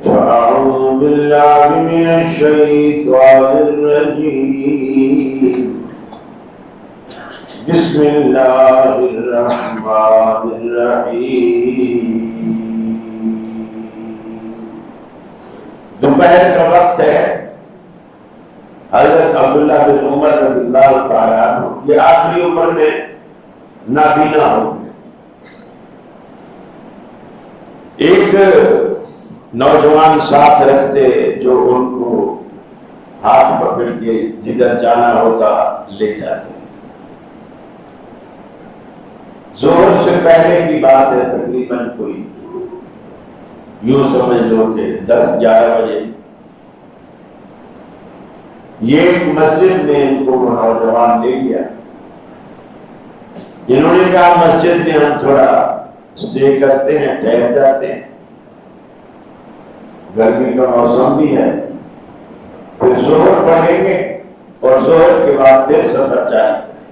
فأعوذ بالله من الشيطان الرجيم بسم الله الرحمن الرحیم۔ دوپہر کا وقت ہے۔ حضرت عبداللہ بن عمر رضی اللہ تعالیٰ عنہ یہ آخری عمر میں نابینا ہو گئے۔ ایک نوجوان ساتھ رکھتے جو ان کو ہاتھ پکڑ کے جدھر جانا ہوتا لے جاتے۔ ظہر سے پہلے کی بات ہے، تقریباً کوئی یوں سمجھ لو کہ 10-11 بجے یہ ایک مسجد میں ان کو نوجوان لے گیا۔ انہوں نے کہا مسجد میں ہم تھوڑا اسٹے کرتے ہیں، ٹھہر جاتے ہیں، گرمی کا موسم بھی ہے، پھر ظہر پڑھیں گے اور ظہر کے بعد پھر سفر جاری کریں۔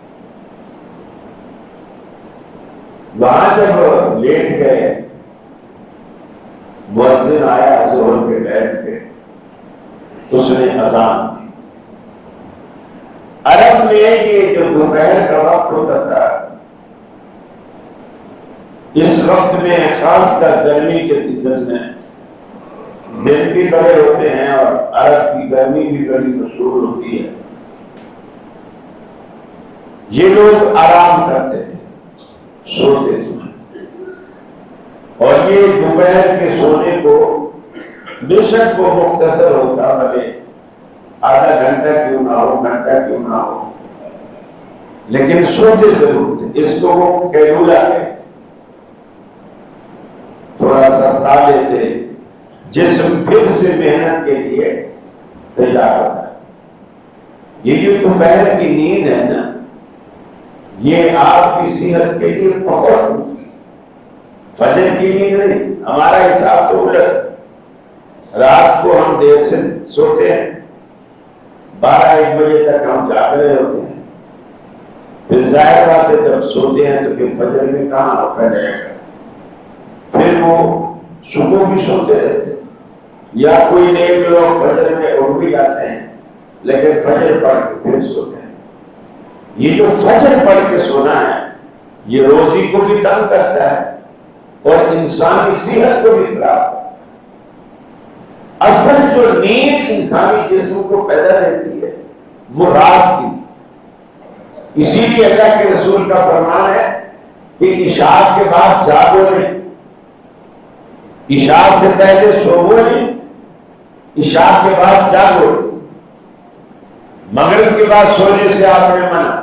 وہاں جب لیٹ گئے، مؤذن آیا ظہر کے ٹائم پہ، اس نے اذان دی۔ عرب میں یہ جو دوپہر کا وقت ہوتا تھا، اس وقت میں خاص کر گرمی کے سیزن میں دن بھی بڑے ہوتے ہیں اور عرب کی گرمی بھی بڑی مشہور ہوتی ہے۔ یہ لوگ آرام کرتے تھے، سوتے تھے، اور یہ دوپہر کے سونے کو بے شک وہ مختصر ہوتا، بھلے آدھا گھنٹہ کیوں نہ ہو، گھنٹہ کیوں نہ ہو، لیکن سوتے ضرور تھے۔ اس کو وہ قیلولہ ہے، تھوڑا سستا لیتے، جسم پھر سے محنت کے لیے تیار ہوتا ہے۔ یہ جو دوپہر کی نیند ہے نا، یہ آپ کی صحت کے لیے بہت مفید۔ فجر کی نیند نہیں، ہمارا حساب تو الٹ، رات کو ہم دیر سے سوتے ہیں، 12-1 بجے تک ہم جاگ رہے ہوتے ہیں، پھر ظاہر بات ہے جب سوتے ہیں تو پھر فجر میں کہاں اٹھا جائے گا، پھر وہ صبح بھی سوتے رہتے ہیں، یا کوئی نیک لوگ فجر میں اٹھ بھی جاتے ہیں لیکن فجر پڑھ کے پھر سوتے ہیں۔ یہ جو فجر پڑھ کے سونا ہے، یہ روزی کو بھی تنگ کرتا ہے اور انسانی صحت کو بھی خراب ہے۔ اصل جو نیند انسانی جسم کو فائدہ دیتی ہے وہ رات کی نیند۔ اسی لیے اللہ کے رسول کا فرمان ہے کہ عشاء کے بعد جاگو نہیں، عشاء سے پہلے سوو نہیں، عشاء کے بعد جاگو۔ مغرب کے بعد سونے سے آپ نے منع،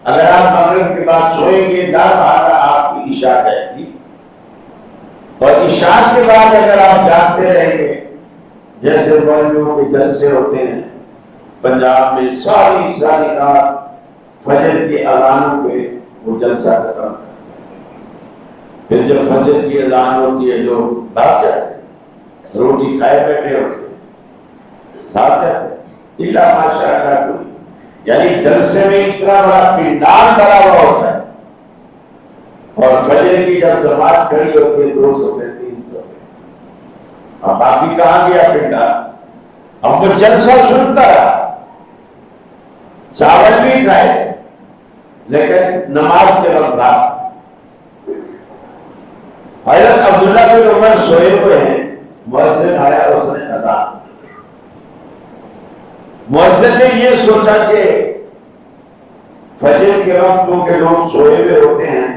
اگر آپ مغرب کے بعد سوئیں گے آپ کی عشاء جائے گی، اور عشاء کے بعد اگر آپ جاگتے رہیں گے، جیسے مولویوں کے جلسے ہوتے ہیں پنجاب میں، ساری رات فجر کی اذانوں پہ وہ جلسہ ختم کرتے ہیں، پھر جب فجر کی اذان ہوتی ہے لوگ بھاگ جاتے ہیں، روٹی کھائے بیٹھے ہوتے ہیں، بھاگ جاتے ہیں، اللہ ماشاء اللہ کوئی، یعنی جلسے میں اتنا بڑا پنڈال بھرا ہوا ہوتا ہے، اور فجر کی جب جماعت کھڑی ہوتی ہے 2 صفحے 3 صفحے، اب باقی کہاں گیا پنڈال؟ اب وہ جلسہ سنتا رہا، چاول بھی کھائے لیکن نماز کے وقت بھاگ۔ حضرت عبداللہ بن عمر سوئے ہوئے ہیں، مؤذن آیا، اس نے اذان۔ مؤذن نے یہ سوچا کہ فجر کے وقت کیونکہ لوگ سوئے ہوئے ہوتے ہیں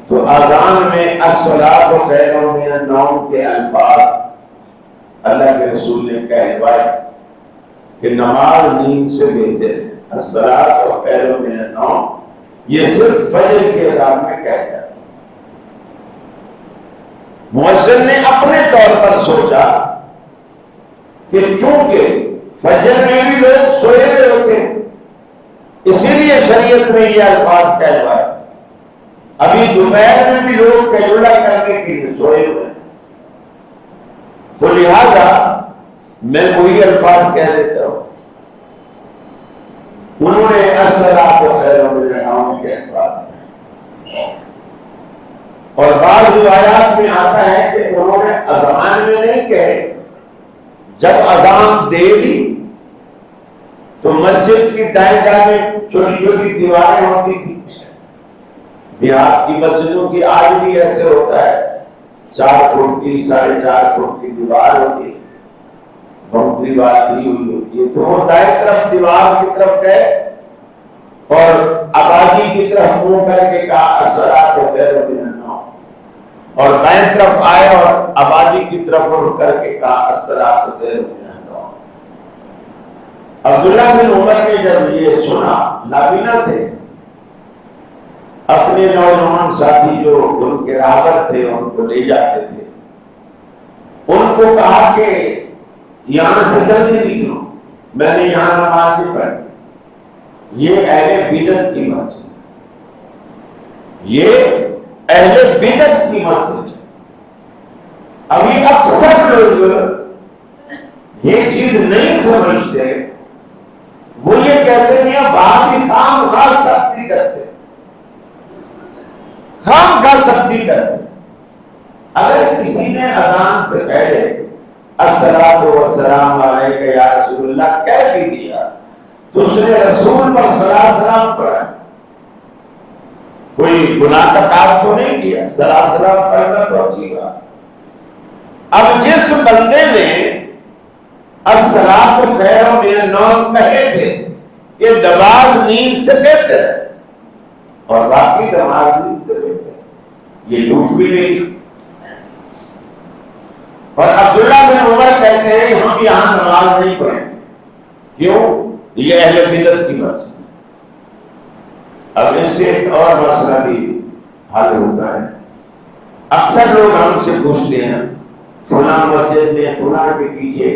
تو اذان میں الصلاۃ خیر من النوم کے الفاظ اللہ کے رسول نے کہوائے کہ نماز نیند سے بہتر ہے، الصلاۃ خیر من النوم، یہ صرف فجر کے اذان میں کہہ جاتا ہے۔ مؤذن نے اپنے طور پر سوچا کہ چونکہ فجر میں بھی لوگ سوئے ہوئے ہوتے ہیں، اسی لیے شریعت میں یہ الفاظ کہلوائے، ابھی دوپہر میں بھی لوگ قیلولہ کرنے کے لیے سوئے ہوئے ہیں، تو لہذا میں وہی الفاظ کہہ دیتا ہوں۔ انہوں نے الصلاۃ خیر من النوم کے الفاظ، اور بعض روایات میں آتا ہے کہ انہوں نے اذان جب اذان دے دی تو مسجد کی دائیں جانب چھوٹی چھوٹی دیواریں ہوتی تھی. دیہات کی مسجدوں کی آج بھی ایسے ہوتا ہے, 4 فٹ کی 4.5 فٹ کی دیوار ہوتی ہے, باؤنڈری وال دی ہوئی ہوتی ہے. تو وہ دائیں طرف دیوار کی طرف گئے اور آبادی کی طرف منہ کر کے کہا الصلاۃ خیر من النوم, اور بائیں طرف آئے اور آبادی کی طرف رخ کر کے کہا الصلاۃ خیر من النوم. عبداللہ بن عمر نے جب یہ سنا, نابینا تھے, اپنے نوجوان ساتھی جو ان کے راہبر تھے ان کو لے جاتے تھے, ان کو کہا کہ یہاں سے جلدی نکلو, میں نے یہاں نماز نہیں پڑھی. یہ اہل بدعت کی مسجد, یہ اہل بدعت کی مسجد. ابھی اکثر لوگ یہ چیز نہیں سمجھتے, وہ یہ کہتے ہیں بات ہی کام کا سختی کرتے, کام کا سختی کرتے. اگر کسی نے اذان سے پہلے الصلاۃ والسلام علیک یا رسول اللہ کہہ بھی دیا تو اس نے رسول پر صلاۃ سلام پڑھا, کوئی گناہ کا کام تو نہیں کیا, صلاۃ سلام پڑھنا تو اچھی بات. اب جس بندے نے الصلاۃ خیر من النوم کہے تھے کہ نماز نیند سے بہتر ہے, اور باقی نماز نیند سے بہتر ہے, یہ جھوٹ بھی نہیں. اور عبداللہ بن عمر کہتے ہیں ہم یہاں نماز نہیں پڑھیں. کیوں؟ یہ اہل بدعت کی مسجد. اب اس سے ایک اور مسئلہ بھی حل ہوتا ہے. اکثر لوگ ہم سے پوچھتے ہیں فلاں مسجد میں فلاں کے کیجیے,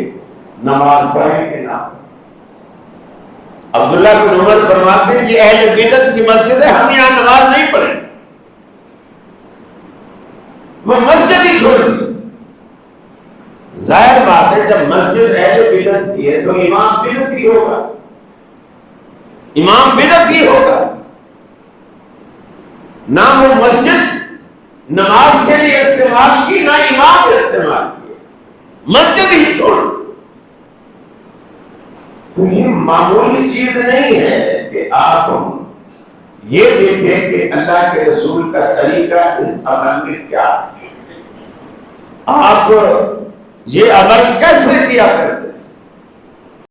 نماز پڑھیں کہ نہ. عبداللہ بن عمر فرماتے ہیں یہ اہل بدعت کی مسجد ہے, ہم یہاں نماز نہیں پڑھیں. وہ مسجد ہی چھوڑ دی. ظاہر بات ہے جب مسجد اہل بدعت کی ہے تو امام بدعت ہی ہوگا, امام بدعت ہی ہوگا. نہ وہ مسجد نماز کے لیے استعمال کی, نہ امام استعمال کیا, مسجد ہی چھوڑ. تو یہ معمولی چیز نہیں ہے کہ آپ یہ دیکھیں کہ اللہ کے رسول کا طریقہ اس عمل میں کیا ہے, آپ یہ عمل کیسے کیا کرتے